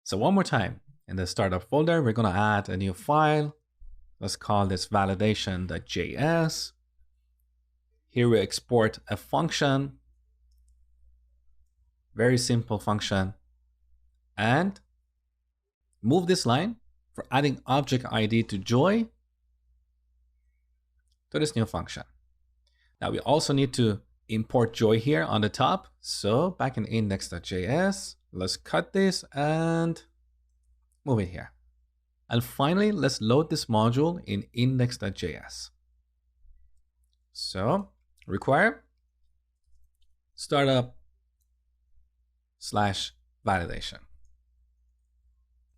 So one more time, in the startup folder, we're going to add a new file. Let's call this validation.js. Here we export a function, very simple function, and move this line for adding object ID to joy to this new function. Now we also need to import joy here on the top. So back in index.js, let's cut this and move it here. And finally, let's load this module in index.js. So require startup/validation.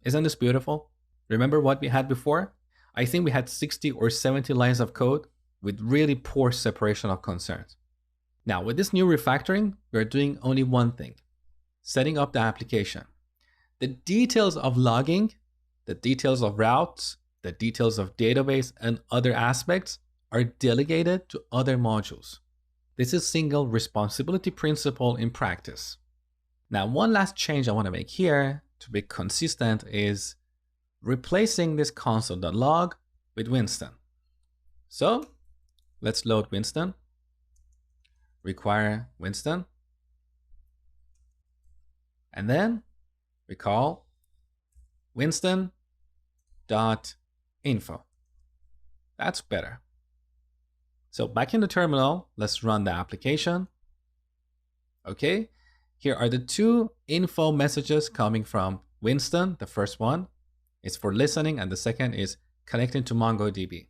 Isn't this beautiful? Remember what we had before? I think we had 60 or 70 lines of code with really poor separation of concerns. Now with this new refactoring, we're doing only one thing: setting up the application. The details of logging, the details of routes, the details of database and other aspects are delegated to other modules. This is single responsibility principle in practice. Now, one last change I want to make here to be consistent is replacing this console.log with Winston. So let's load Winston, require Winston, and then we call Winston.info. That's better. So back in the terminal, let's run the application. Okay, here are the two info messages coming from Winston. The first one is for listening, and the second is connecting to MongoDB.